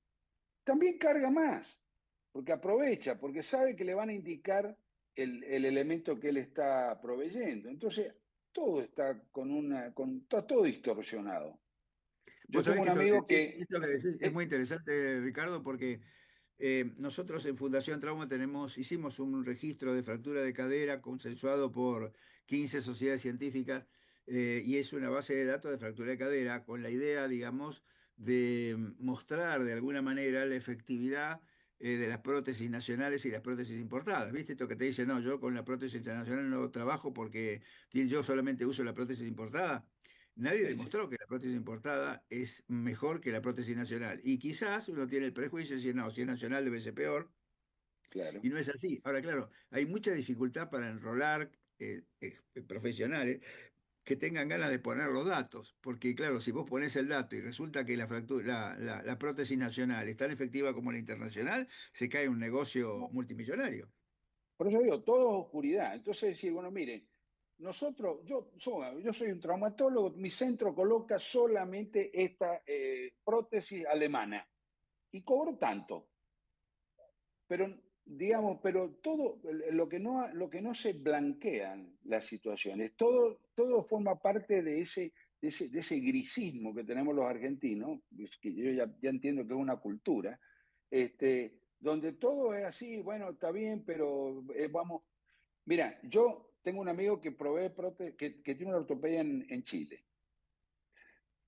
también carga más, porque aprovecha, porque sabe que le van a indicar el elemento que él está proveyendo. Entonces, todo está está todo distorsionado. Yo Vos tengo sabés un que amigo esto que decís es muy interesante, Ricardo, porque nosotros en Fundación Trauma hicimos un registro de fractura de cadera consensuado por 15 sociedades científicas, y es una base de datos de fractura de cadera con la idea, digamos, de mostrar de alguna manera la efectividad de las prótesis nacionales y las prótesis importadas. ¿Viste esto que te dice, no, yo con la prótesis nacional no trabajo porque yo solamente uso la prótesis importada? Nadie sí, demostró que la prótesis importada es mejor que la prótesis nacional. Y quizás uno tiene el prejuicio de decir, no, si es nacional debe ser peor. claro. Y no es así. Ahora, claro, hay mucha dificultad para enrolar profesionales que tengan ganas de poner los datos, porque claro, si vos ponés el dato y resulta que la prótesis nacional es tan efectiva como la internacional, se cae un negocio multimillonario. Por eso digo, todo es oscuridad. Entonces decir, bueno, miren, nosotros, yo soy un traumatólogo, mi centro coloca solamente esta prótesis alemana y cobro tanto. Pero, digamos, pero todo lo que no se blanquean las situaciones, todo forma parte de ese grisismo que tenemos los argentinos, que yo ya entiendo que es una cultura, donde todo es así, bueno, está bien, pero vamos. Mira, yo tengo un amigo que provee que tiene una ortopedia en Chile.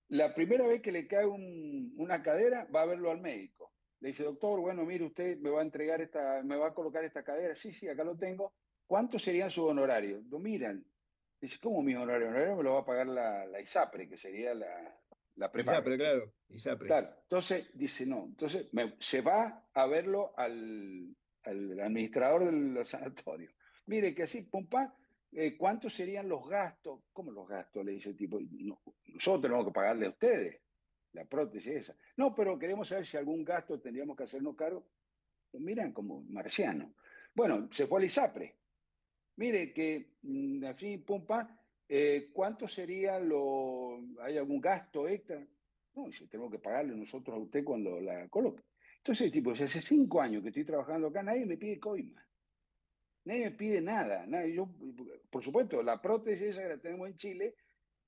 La primera vez que le cae una cadera, va a verlo al médico. Le dice, doctor, bueno, mire, usted me va a entregar me va a colocar esta cadera. Sí, sí, acá lo tengo. ¿Cuántos serían sus honorarios? Lo miran. Dice, ¿cómo mi honorario? El honorario me lo va a pagar la ISAPRE, que sería la prepaga. ISAPRE, claro, ISAPRE. Claro. Entonces, dice, no. Entonces, se va a verlo al administrador del sanatorio. Mire, que así, pum, pam, ¿cuántos serían los gastos? ¿Cómo los gastos? Le dice el tipo. No, nosotros tenemos que pagarle a ustedes la prótesis esa. No, pero queremos saber si algún gasto tendríamos que hacernos cargo. Lo miran como marciano. Bueno, se fue al ISAPRE. Mire que, al fin, pum, pam, ¿cuánto sería ¿hay algún gasto extra? No, si tenemos que pagarle nosotros a usted cuando la coloque. Entonces, tipo, si hace 5 años que estoy trabajando acá, nadie me pide coima. Nadie me pide nada. Yo, por supuesto, la prótesis esa que la tenemos en Chile,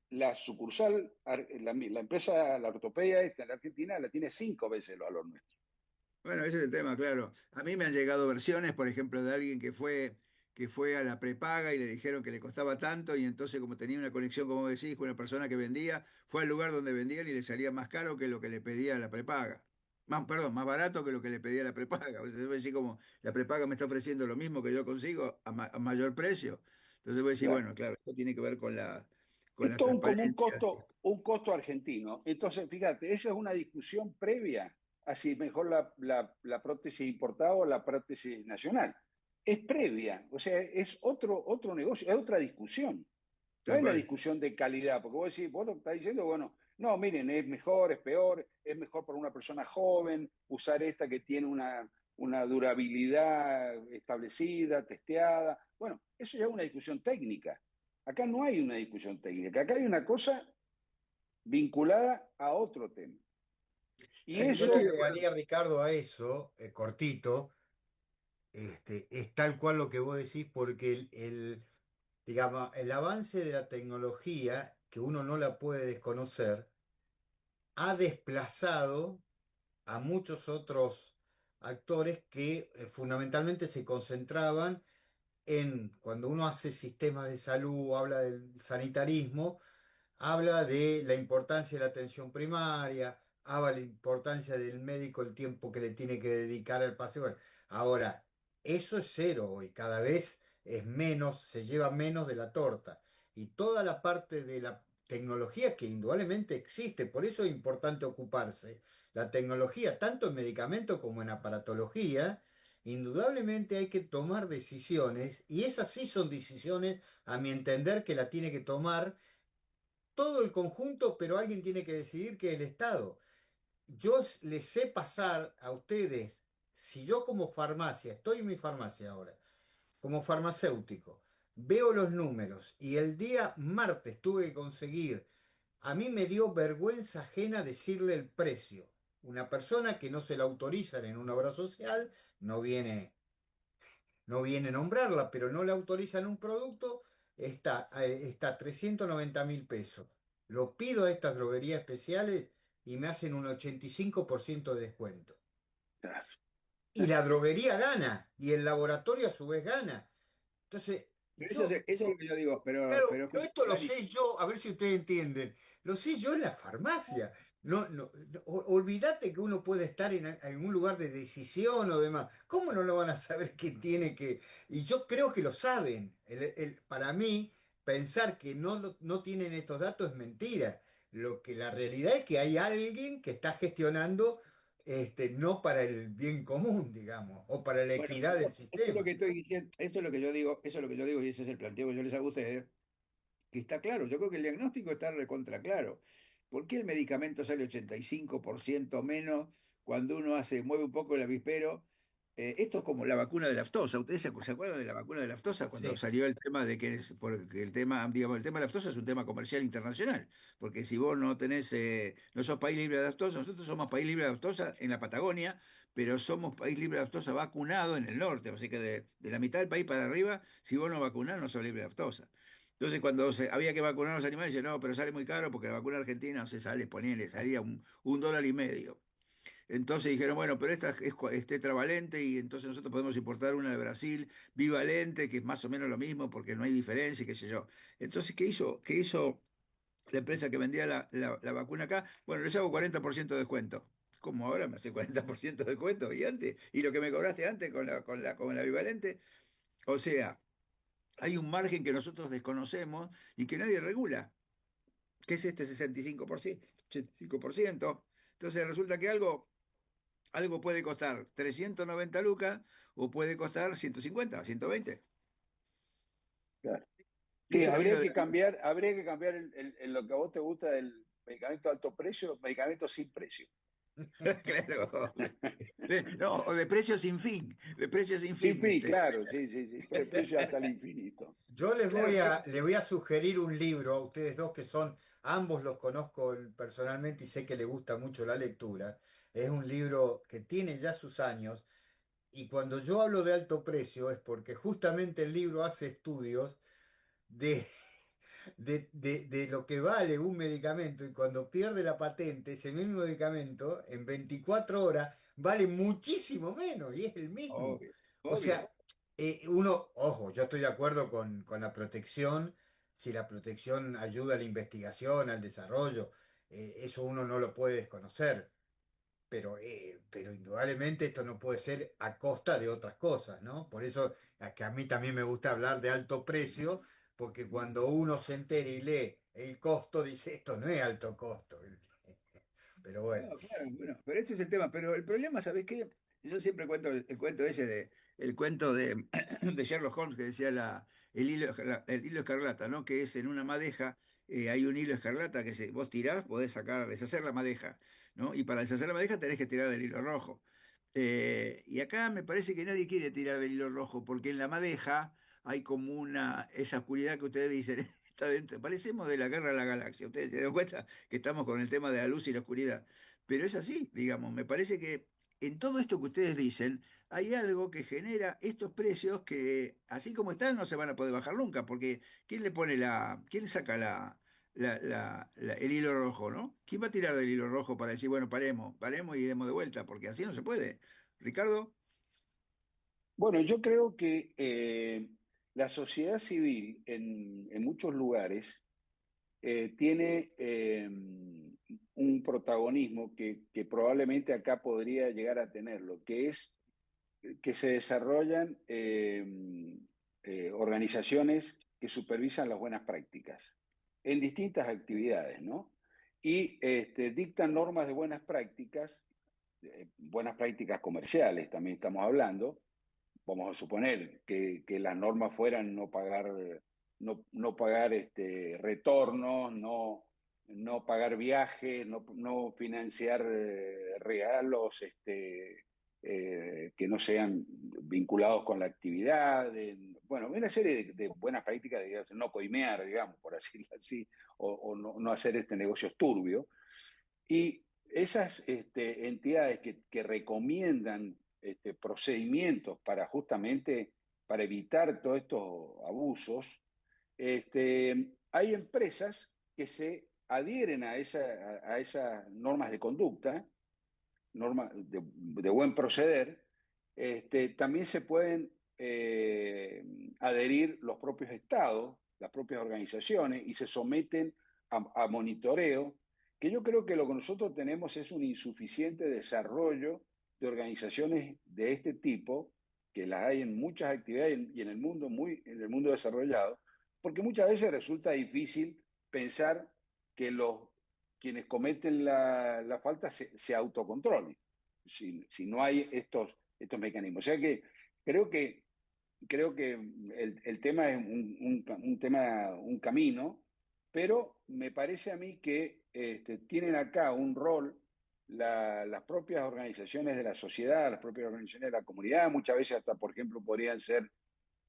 la sucursal, la empresa, la ortopedia esta en la Argentina, la tiene 5 veces el valor nuestro. Bueno, ese es el tema, claro. A mí me han llegado versiones, por ejemplo, de alguien que fue a la prepaga y le dijeron que le costaba tanto y entonces como tenía una conexión, como decís, con una persona que vendía, fue al lugar donde vendían y le salía más caro que lo que le pedía la prepaga. Perdón, más barato que lo que le pedía la prepaga. O sea, voy a decir como la prepaga me está ofreciendo lo mismo que yo consigo a mayor precio. Entonces voy a decir, Claro. bueno, claro, esto tiene que ver con Es las todo como un transparencias. costo, un costo argentino. Entonces, fíjate, esa es una discusión previa a si mejor la prótesis importada o la prótesis nacional. Es previa, o sea, es otro negocio, es otra discusión. No Tal es la cual. discusión de calidad, porque vos lo que estás diciendo, bueno, no, miren, es mejor, es peor, es mejor para una persona joven usar esta que tiene una durabilidad establecida, testeada. Bueno, eso ya es una discusión técnica. Acá no hay una discusión técnica, acá hay una cosa vinculada a otro tema. Y Yo Yo te estoy de eso, acuerdo. agregaría, Ricardo, a eso, cortito, es tal cual lo que vos decís, porque digamos, el avance de la tecnología, que uno no la puede desconocer, ha desplazado a muchos otros actores que fundamentalmente se concentraban cuando uno hace sistemas de salud, habla del sanitarismo, habla de la importancia de la atención primaria, habla de la importancia del médico, el tiempo que le tiene que dedicar al paciente. Bueno, ahora, eso es cero hoy, cada vez es menos, se lleva menos de la torta. Y toda la parte de la tecnología que indudablemente existe, por eso es importante ocuparse. La tecnología, tanto en medicamentos como en aparatología, indudablemente hay que tomar decisiones, y esas sí son decisiones, a mi entender, que la tiene que tomar todo el conjunto, pero alguien tiene que decidir que es el Estado. Yo les sé pasar a ustedes, si yo como farmacia, estoy en mi farmacia ahora, como farmacéutico, veo los números y el día martes tuve que conseguir, a mí me dio vergüenza ajena decirle el precio. Una persona que no se la autorizan en una obra social, no viene a nombrarla, pero no le autorizan un producto, está 390.000 pesos. Lo pido a estas droguerías especiales y me hacen un 85% de descuento. Y la droguería gana, y el laboratorio a su vez gana. Entonces, Pero eso es lo que yo digo, claro, pero pero esto lo sé yo, a ver si ustedes entienden. Lo sé yo en la farmacia. Olvídate que uno puede estar en algún lugar de decisión o demás. ¿Cómo no lo van a saber que tiene que? Y yo creo que lo saben. Para mí, pensar que no tienen estos datos es mentira. La realidad es que hay alguien que está gestionando no para el bien común, digamos, o para la Bueno, equidad del esto es lo que sistema. estoy diciendo, eso es lo que yo digo, eso es lo que yo digo y ese es el planteo que yo les hago a ustedes, que está claro, yo creo que el diagnóstico está recontra claro. ¿Por qué el medicamento sale 85% menos cuando uno mueve un poco el avispero? Esto es como la vacuna de la aftosa. ¿Ustedes se acuerdan de la vacuna de la aftosa cuando Sí, salió el tema de que porque el tema, digamos, el tema de la aftosa es un tema comercial internacional? Porque si vos no tenés, no sos país libre de aftosa, nosotros somos país libre de aftosa en la Patagonia, pero somos país libre de aftosa vacunado en el norte. Así que de la mitad del país para arriba, si vos no vacunás, no sos libre de aftosa. Entonces, cuando había que vacunar a los animales, dice, no, pero sale muy caro porque la vacuna argentina, no sé, ponele, salía un dólar y medio. Entonces dijeron, bueno, pero esta es tetravalente y entonces nosotros podemos importar una de Brasil, bivalente, que es más o menos lo mismo porque no hay diferencia, y qué sé yo. Entonces, ¿qué hizo la empresa que vendía la vacuna acá? Bueno, les hago 40% de descuento. ¿Cómo ahora me hace 40% de descuento? ¿Y antes? ¿Y lo que me cobraste antes con la bivalente? O sea, hay un margen que nosotros desconocemos y que nadie regula, que es este 65%. 85%. Entonces resulta que algo puede costar 390 lucas o puede costar 150, 120. Claro. Y Sí, eso quiero decir, habría que cambiar lo que a vos te gusta del medicamento de alto precio, medicamento sin precio. claro. No, o de precio sin fin, de precio sin Sin fin, fin, claro, sí, sí, sí. Precio hasta el infinito. yo Claro, les voy a sugerir un libro a ustedes dos que son, ambos los conozco personalmente y sé que les gusta mucho la lectura. Es un libro que tiene ya sus años y cuando yo hablo de alto precio es porque justamente el libro hace estudios de, de lo que vale un medicamento y cuando pierde la patente, ese mismo medicamento en 24 horas vale muchísimo menos y es el mismo. obvio, O obvio. sea, uno, ojo, yo estoy de acuerdo con la protección, si la protección ayuda a la investigación, al desarrollo, eso uno no lo puede desconocer. Pero indudablemente esto no puede ser a costa de otras cosas, ¿no? Por eso que a mí también me gusta hablar de alto precio, porque cuando uno se entera y lee el costo, dice, esto no es alto costo. Pero bueno, No, claro, bueno, pero ese es el tema. Pero el problema, ¿sabes qué? Yo siempre cuento el cuento ese el cuento de Sherlock Holmes que decía el hilo escarlata, ¿no? Que es en una madeja, hay un hilo escarlata que vos tirás, podés deshacer la madeja, ¿no? Y para deshacer la madeja tenés que tirar del hilo rojo. Y acá me parece que nadie quiere tirar del hilo rojo, porque en la madeja hay como esa oscuridad que ustedes dicen, está dentro. Parecemos de la Guerra de la Galaxia. Ustedes se dan cuenta que estamos con el tema de la luz y la oscuridad. Pero es así, digamos, me parece que en todo esto que ustedes dicen, hay algo que genera estos precios que, así como están, no se van a poder bajar nunca, porque quién saca el hilo rojo, ¿no? ¿Quién va a tirar del hilo rojo para decir, bueno, paremos y demos de vuelta? Porque así no se puede. Ricardo, Bueno, yo creo que la sociedad civil en muchos lugares tiene un protagonismo que probablemente acá podría llegar a tenerlo, que es que se desarrollan organizaciones que supervisan las buenas prácticas en distintas actividades, ¿no? Y dictan normas de buenas prácticas comerciales, también estamos hablando. Vamos a suponer que las normas fueran no pagar retornos, no pagar viajes, no financiar regalos que no sean vinculados con la actividad. Bueno, una serie de buenas prácticas, digamos, no coimear, digamos, por decirlo así, o no hacer negocios turbios. Y esas entidades que recomiendan procedimientos para justamente para evitar todos estos abusos, hay empresas que se adhieren a esas normas de conducta, normas de buen proceder. También se pueden adherir los propios estados, las propias organizaciones, y se someten a monitoreo, que yo creo que lo que nosotros tenemos es un insuficiente desarrollo de organizaciones de este tipo, que las hay en muchas actividades y en el mundo, en el mundo desarrollado, porque muchas veces resulta difícil pensar que quienes cometen la falta se autocontrolen. si no hay estos mecanismos. O sea que creo que, creo que el tema es un tema, un camino, pero me parece a mí que tienen acá un rol las propias organizaciones de la sociedad, las propias organizaciones de la comunidad, muchas veces hasta, por ejemplo, podrían ser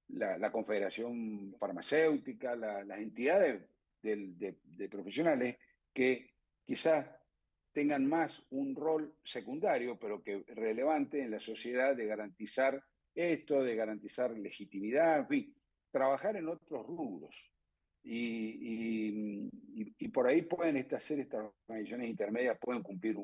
la Confederación Farmacéutica, las entidades de profesionales que quizás tengan más un rol secundario, pero que relevante en la sociedad de garantizar esto, de garantizar legitimidad, en fin, trabajar en otros rubros. Y por ahí pueden estas organizaciones intermedias pueden cumplir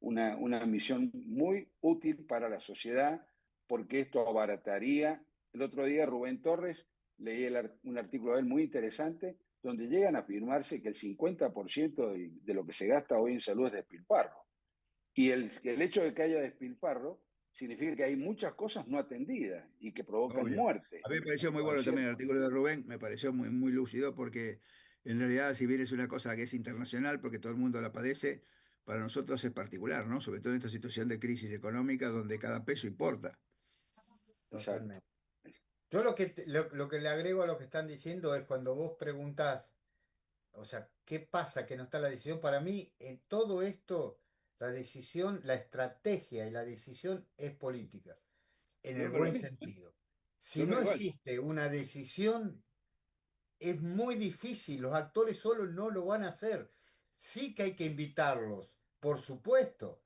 una misión muy útil para la sociedad, porque esto abarataría. El otro día Rubén Torres, leí un artículo de él muy interesante, donde llegan a afirmarse que el 50% de lo que se gasta hoy en salud es despilfarro. Y el hecho de que haya despilfarro significa que hay muchas cosas no atendidas y que provocan Obvio. muerte. A mí me pareció muy ¿No es bueno también el cierto? artículo de Rubén, me pareció muy, muy lúcido porque en realidad si bien es una cosa que es internacional porque todo el mundo la padece, para nosotros es particular, ¿no? Sobre todo en esta situación de crisis económica donde cada peso importa. Exacto. Totalmente. Yo lo que le agrego a lo que están diciendo es cuando vos preguntás, o sea, ¿qué pasa que no está la decisión? Para mí, en todo esto, la decisión, la estrategia y la decisión es política, en Yo el creo lo buen mismo, sentido. Si yo no creo igual. existe una decisión, es muy difícil, los actores solos no lo van a hacer. Sí que hay que invitarlos, por supuesto,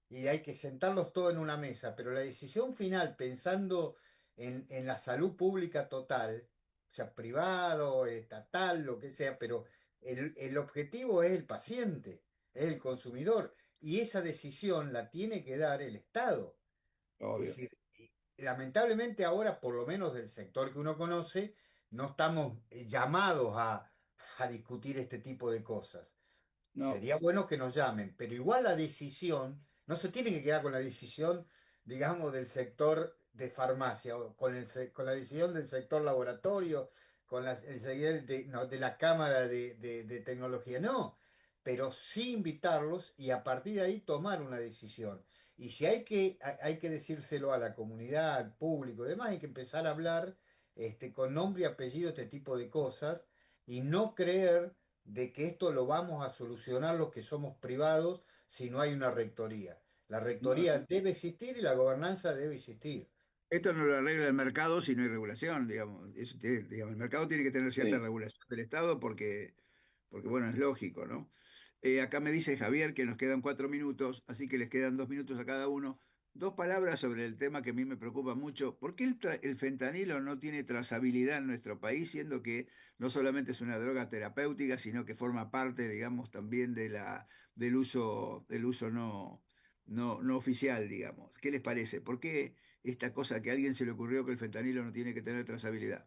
y hay que sentarlos todos en una mesa, pero la decisión final, pensando en la salud pública total, o sea, privado, estatal, lo que sea, pero el objetivo es el paciente, es el consumidor, y esa decisión la tiene que dar el Estado. Es Obvio. decir, lamentablemente ahora, por lo menos del sector que uno conoce, no estamos llamados a discutir este tipo de cosas. No, Sería bueno que nos llamen, pero igual la decisión, no se tiene que quedar con la decisión, digamos, del sector de farmacia, o con la decisión del sector laboratorio, con el seguir no, de la Cámara de Tecnología, no, pero sí invitarlos y a partir de ahí tomar una decisión. Y si hay que decírselo a la comunidad, al público, demás, hay que empezar a hablar con nombre y apellido este tipo de cosas y no creer de que esto lo vamos a solucionar los que somos privados si no hay una rectoría. La no, rectoría debe existir y la gobernanza debe existir. esto no lo arregla el mercado si no hay regulación, digamos. Digamos, el mercado tiene que tener cierta Sí. regulación del Estado porque bueno, es lógico, ¿no? Acá me dice Javier que nos quedan 4 minutos, así que les quedan 2 minutos a cada uno. Dos palabras sobre el tema que a mí me preocupa mucho. ¿Por qué el fentanilo no tiene trazabilidad en nuestro país, siendo que no solamente es una droga terapéutica, sino que forma parte, digamos, también del uso no oficial, digamos? ¿Qué les parece? ¿Por qué esta cosa que a alguien se le ocurrió que el fentanilo no tiene que tener trazabilidad?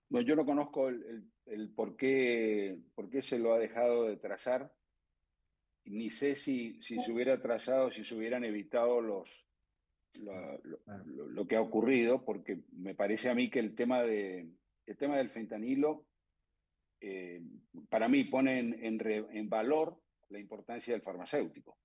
Bueno, yo no conozco el por qué se lo ha dejado de trazar, ni sé si se hubiera trazado, si se hubieran evitado Bueno, lo que ha ocurrido, porque me parece a mí que el tema del fentanilo, eh, para mí pone en valor la importancia del farmacéutico,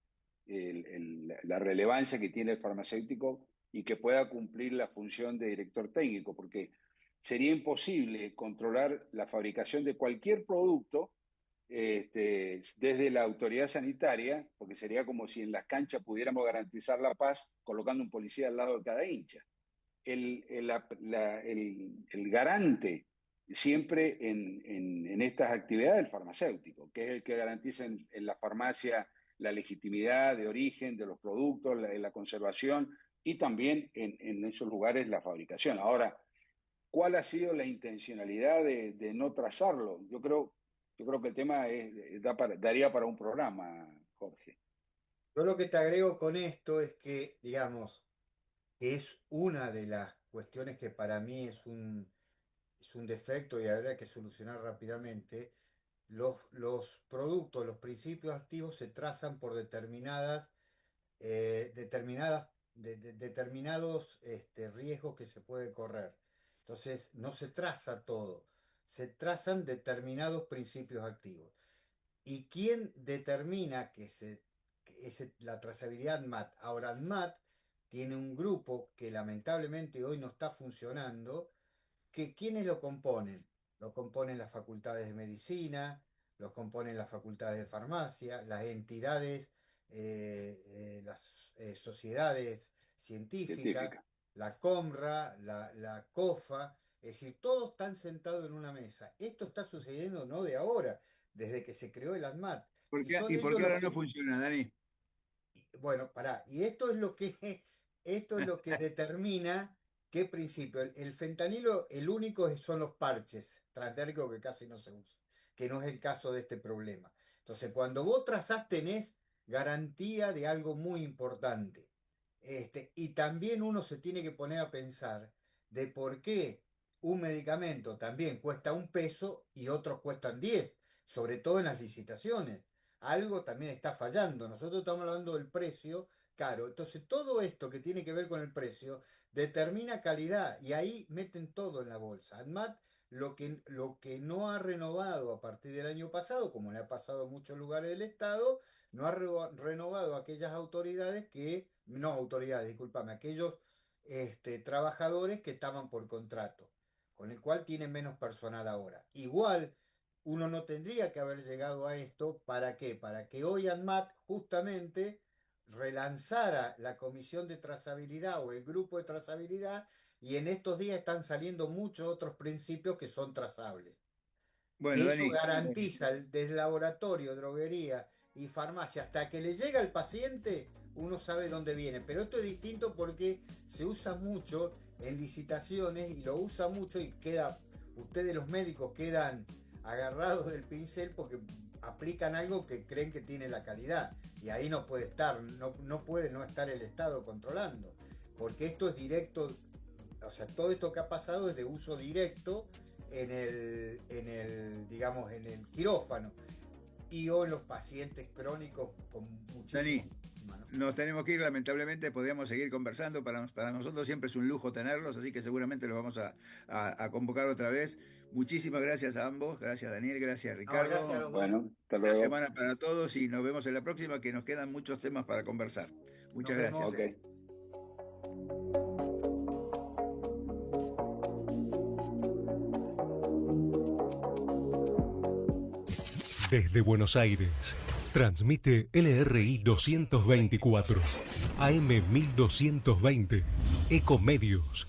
la relevancia que tiene el farmacéutico y que pueda cumplir la función de director técnico, porque sería imposible controlar la fabricación de cualquier producto desde la autoridad sanitaria, porque sería como si en las canchas pudiéramos garantizar la paz colocando un policía al lado de cada hincha. El garante siempre en estas actividades del farmacéutico, que es el que garantiza en la farmacia la legitimidad de origen de los productos, la conservación y también en esos lugares la fabricación. Ahora, ¿cuál ha sido la intencionalidad de no trazarlo? Yo creo que el tema daría para un programa, Jorge. yo lo que te agrego con esto es que, digamos, que es una de las cuestiones que para mí es un defecto y habría que solucionar rápidamente. Los productos, los principios activos se trazan por determinados riesgos que se puede correr. Entonces, no se traza todo, se trazan determinados principios activos. ¿Y quién determina la trazabilidad ANMAT. Ahora, ANMAT tiene un grupo que lamentablemente hoy no está funcionando, que ¿quiénes lo componen? Lo componen las facultades de medicina, los componen las facultades de farmacia, las entidades, las sociedades científicas, la COMRA, la COFA, es decir, todos están sentados en una mesa. Esto está sucediendo no de ahora, desde que se creó el ANMAT. ¿Y por qué ahora no funciona, Dani? Bueno, pará, y esto es lo que determina qué principio. El fentanilo, el único son los parches transdérmicos que casi no se usa, que no es el caso de este problema. Entonces, cuando vos trazás, tenés garantía de algo muy importante. Y también uno se tiene que poner a pensar de por qué un medicamento también cuesta un peso y otros cuestan 10, sobre todo en las licitaciones. Algo también está fallando. Nosotros estamos hablando del precio caro. Entonces, todo esto que tiene que ver con el precio determina calidad y ahí meten todo en la bolsa. ANMAT lo que no ha renovado a partir del año pasado, como le ha pasado a muchos lugares del Estado, no ha renovado aquellas autoridades aquellos trabajadores que estaban por contrato, con el cual tienen menos personal ahora. Igual, uno no tendría que haber llegado a esto, ¿para qué? Para que hoy ANMAT justamente relanzara la comisión de trazabilidad o el grupo de trazabilidad, y en estos días están saliendo muchos otros principios que son trazables. Bueno, Eso Dani, garantiza desde laboratorio, droguería y farmacia, hasta que le llega al paciente, uno sabe dónde viene. Pero esto es distinto porque se usa mucho en licitaciones y lo usa mucho y ustedes los médicos quedan agarrados del pincel porque aplican algo que creen que tiene la calidad. Y ahí no puede estar, no puede no estar el Estado controlando. Porque esto es directo, o sea, todo esto que ha pasado es de uso directo en el quirófano o en los pacientes crónicos con muchísimo. Dani, nos tenemos que ir, lamentablemente. Podríamos seguir conversando, para nosotros siempre es un lujo tenerlos, así que seguramente los vamos a convocar otra vez. Muchísimas gracias a ambos, gracias Daniel, gracias Ricardo. Gracias a los dos. Bueno, hasta Buena luego. semana para todos y nos vemos en la próxima, que nos quedan muchos temas para conversar. Muchas Nos vemos. gracias. Ok. Desde Buenos Aires, transmite LRI 224, AM 1220, Ecomedios,